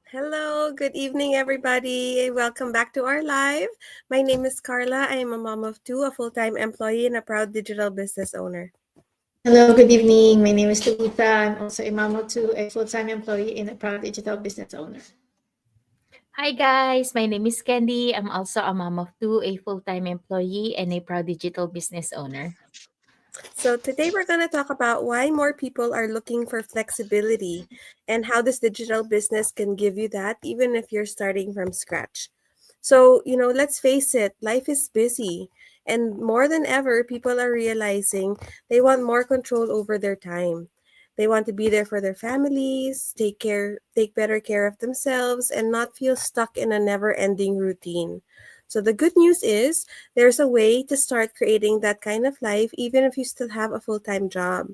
Hello, good evening, everybody. Welcome back to our live. My name is Carla. I am a mom of two, a full time employee, and a proud digital business owner. Hello, good evening. My name is Tulita. I'm also a mom of two, a full-time employee, and a proud digital business owner. Hi guys, my name is Candy. I'm also a mom of two, a full-time employee, and a proud digital business owner. So, today we're going to talk about why more people are looking for flexibility and how this digital business can give you that, even if you're starting from scratch. So, let's face it, life is busy. And more than ever, people are realizing they want more control over their time. They want to be there for their families, take better care of themselves, and not feel stuck in a never ending routine. So, the good news is there's a way to start creating that kind of life, even if you still have a full time job.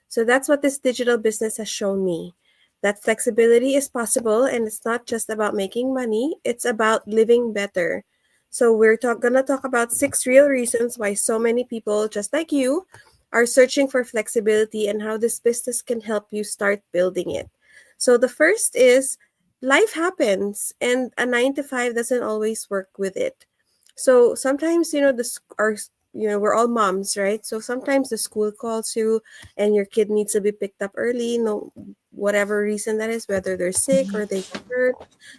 So, that's what this digital business has shown me. That flexibility is possible, and it's not just about making money, it's about living better. So, going to talk about six real reasons why so many people, just like you, are searching for flexibility and how this business can help you start building it. So, the first is life happens, and a 9 to 5 doesn't always work with it. So sometimes, we're all moms, right? So sometimes the school calls you and your kid needs to be picked up early, no, whatever reason that is, whether they're sick or they got hurt,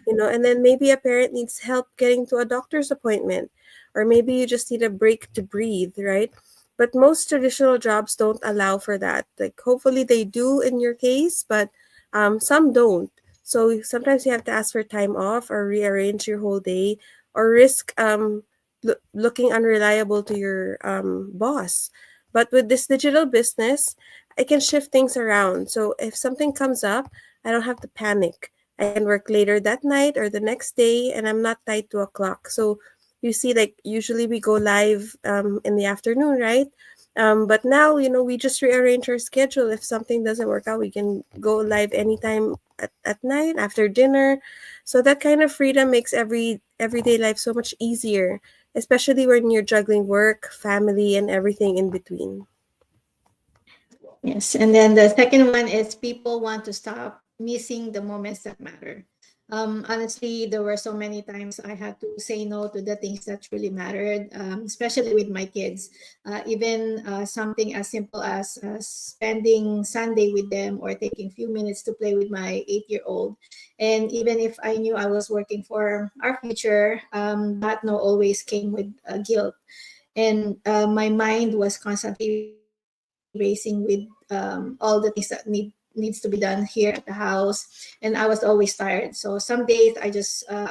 and then maybe a parent needs help getting to a doctor's appointment, or maybe you just need a break to breathe, right? But most traditional jobs don't allow for that. Like, hopefully they do in your case, but some don't. So sometimes you have to ask for time off or rearrange your whole day or risk looking unreliable to your boss. But with this digital business, I can shift things around. So if something comes up, I don't have to panic. I can work later that night or the next day, and I'm not tied to a clock. So you see, like, usually we go live in the afternoon, right? But now, we just rearrange our schedule. If something doesn't work out, we can go live anytime at night after dinner. So that kind of freedom makes everyday life so much easier, especially when you're juggling work, family, and everything in between. Yes, and then the second one is people want to stop missing the moments that matter. Honestly, there were so many times I had to say no to the things that truly mattered, especially with my kids. Even something as simple as spending Sunday with them or taking a few minutes to play with my 8-year-old. And even if I knew I was working for our future, that no always came with guilt. And my mind was constantly racing with all the things that needs to be done here at the house, and I was always tired. So some days I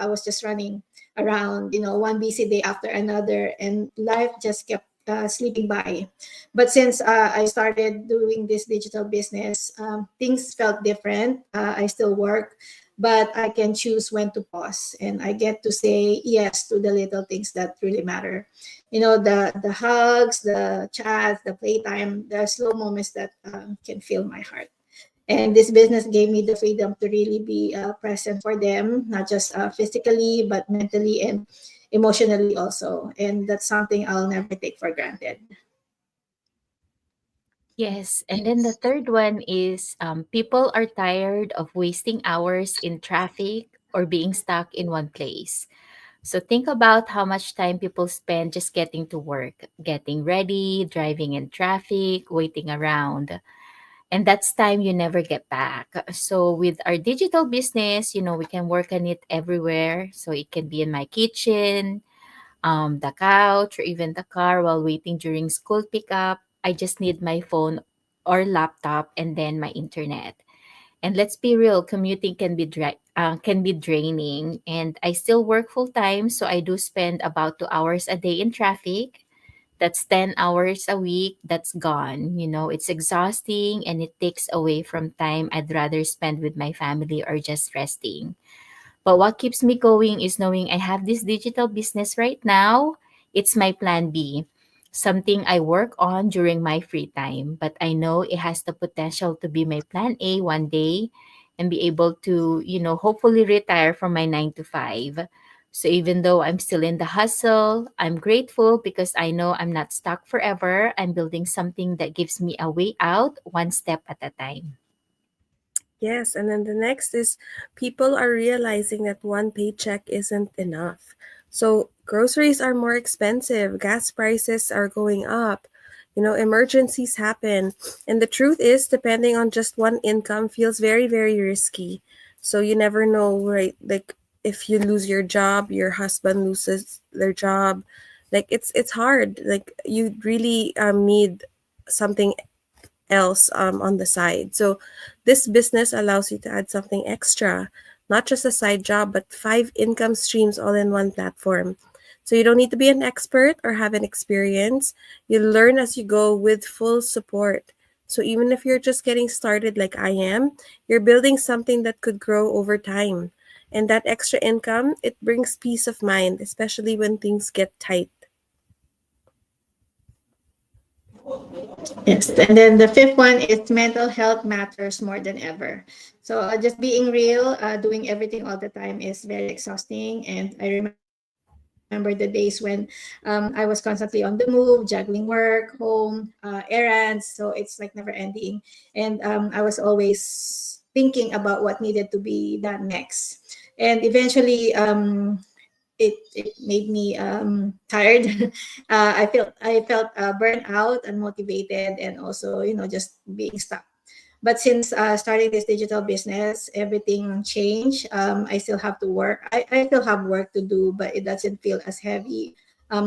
was just running around, one busy day after another, and life just kept slipping by. But since I started doing this digital business, things felt different. I still work, but I can choose when to pause, and I get to say yes to the little things that really matter. The hugs, the chats, the playtime, the slow moments that can fill my heart. And this business gave me the freedom to really be present for them, not just physically but mentally and emotionally also. And that's something I'll never take for granted. Yes, and then the third one is people are tired of wasting hours in traffic or being stuck in one place. So think about how much time people spend just getting to work, getting ready, driving in traffic, waiting around. And that's time you never get back. So with our digital business, we can work on it everywhere. So it can be in my kitchen, the couch, or even the car while waiting during school pickup. I just need my phone or laptop and then my internet. And let's be real, commuting can be draining. And I still work full time, so I do spend about 2 hours a day in traffic. That's 10 hours a week. That's gone. It's exhausting and it takes away from time I'd rather spend with my family or just resting. But what keeps me going is knowing I have this digital business right now. It's my plan B, something I work on during my free time. But I know it has the potential to be my plan A one day and be able to, hopefully retire from my 9 to 5. So even though I'm still in the hustle, I'm grateful because I know I'm not stuck forever. I'm building something that gives me a way out one step at a time. Yes, and then the next is people are realizing that one paycheck isn't enough. So groceries are more expensive, gas prices are going up, emergencies happen. And the truth is, depending on just one income feels very, very risky. So you never know, right? Like if you lose your job, your husband loses their job. Like it's hard. Like you really need something else on the side. So this business allows you to add something extra, not just a side job, but five income streams all in one platform. So you don't need to be an expert or have an experience. You learn as you go with full support. So even if you're just getting started like I am, you're building something that could grow over time. And that extra income, it brings peace of mind, especially when things get tight. Yes, and then the fifth one is mental health matters more than ever. So just being real, doing everything all the time is very exhausting. And I remember the days when I was constantly on the move, juggling work, home, errands. So it's like never ending. And I was always thinking about what needed to be done next. And eventually, it made me tired. I felt burnt out, unmotivated, and also just being stuck. But since starting this digital business, everything changed. I still have to work. I still have work to do, but it doesn't feel as heavy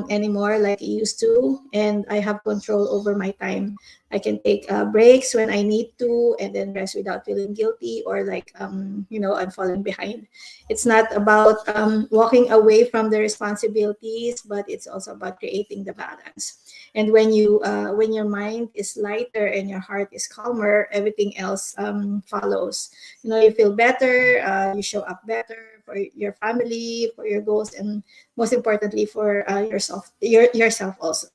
anymore like it used to. And I have control over my time. I can take breaks when I need to, and then rest without feeling guilty or like I'm falling behind. It's not about walking away from the responsibilities, but it's also about creating the balance. And when your mind is lighter and your heart is calmer, everything else follows. You feel better, you show up better for your family, for your goals, and most importantly for yourself also.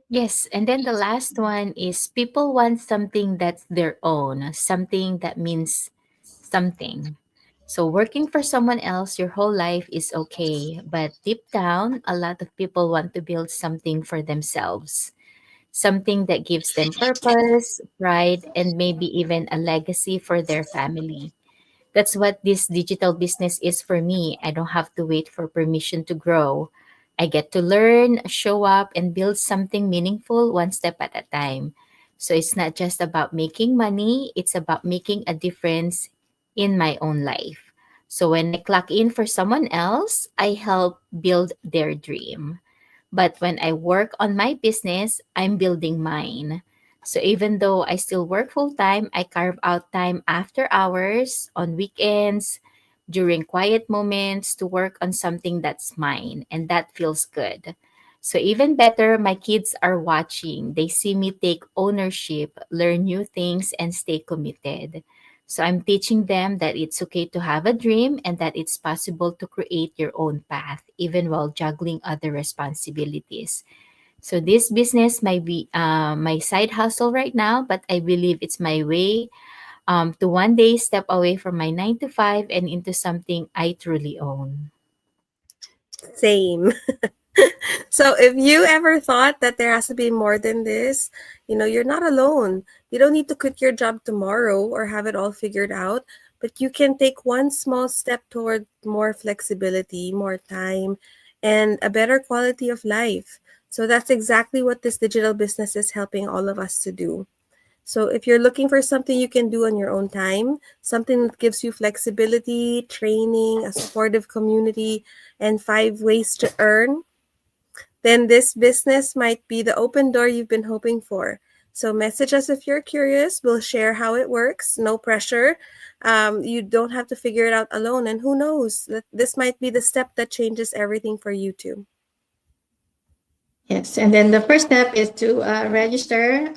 Yes, and then the last one is people want something that's their own, something that means something. So working for someone else your whole life is okay, but deep down, a lot of people want to build something for themselves, something that gives them purpose, pride, and maybe even a legacy for their family. That's what this digital business is for me. I don't have to wait for permission to grow. I get to learn, show up, and build something meaningful one step at a time. So it's not just about making money, it's about making a difference in my own life. So when I clock in for someone else, I help build their dream. But when I work on my business, I'm building mine. So even though I still work full time, I carve out time after hours, on weekends, during quiet moments to work on something that's mine. And that feels good. So even better, my kids are watching. They see me take ownership, learn new things, and stay committed. So I'm teaching them that it's okay to have a dream and that it's possible to create your own path, even while juggling other responsibilities. So this business might be my side hustle right now, but I believe it's my way to one day step away from my 9 to 5 and into something I truly own. Same. So if you ever thought that there has to be more than this, you're not alone. You don't need to quit your job tomorrow or have it all figured out, but you can take one small step toward more flexibility, more time, and a better quality of life. So that's exactly what this digital business is helping all of us to do. So if you're looking for something you can do on your own time, something that gives you flexibility, training, a supportive community, and five ways to earn, then this business might be the open door you've been hoping for. So message us if you're curious. We'll share how it works. No pressure. You don't have to figure it out alone. And who knows, that this might be the step that changes everything for you too. Yes, and then the first step is to register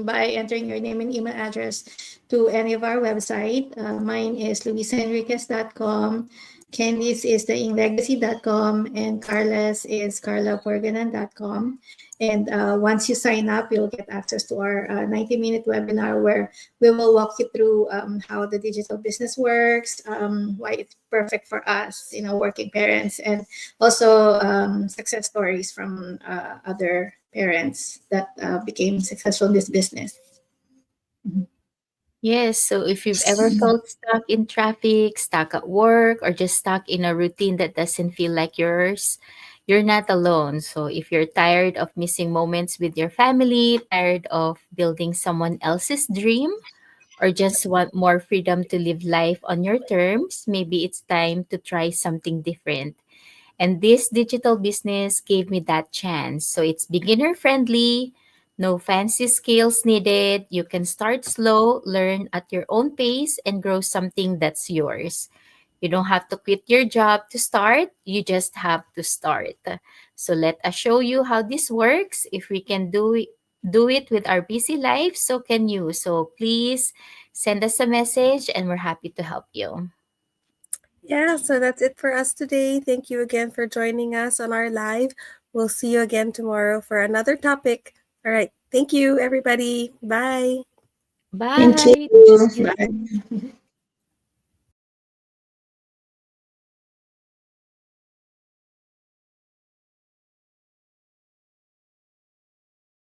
by entering your name and email address to any of our website. Mine is luisahenriquez.com, Candice is theinlegacy.com, and Carla's is carlaporganan.com. And once you sign up, you'll get access to our 90-minute webinar where we will walk you through how the digital business works, why it's perfect for us, working parents, and also success stories from other parents that became successful in this business. Yes, so if you've ever felt stuck in traffic, stuck at work, or just stuck in a routine that doesn't feel like yours, you're not alone. So if you're tired of missing moments with your family, tired of building someone else's dream, or just want more freedom to live life on your terms, maybe it's time to try something different. And this digital business gave me that chance. So it's beginner friendly, no fancy skills needed. You can start slow, learn at your own pace, and grow something that's yours. You don't have to quit your job to start, you just have to start. So let us show you how this works. If we can do it with our busy life, so can you. So please send us a message and we're happy to help you. Yeah, so that's it for us today. Thank you again for joining us on our live. We'll see you again tomorrow for another topic. All right. Thank you, everybody. Bye. Thank you. Bye. Bye.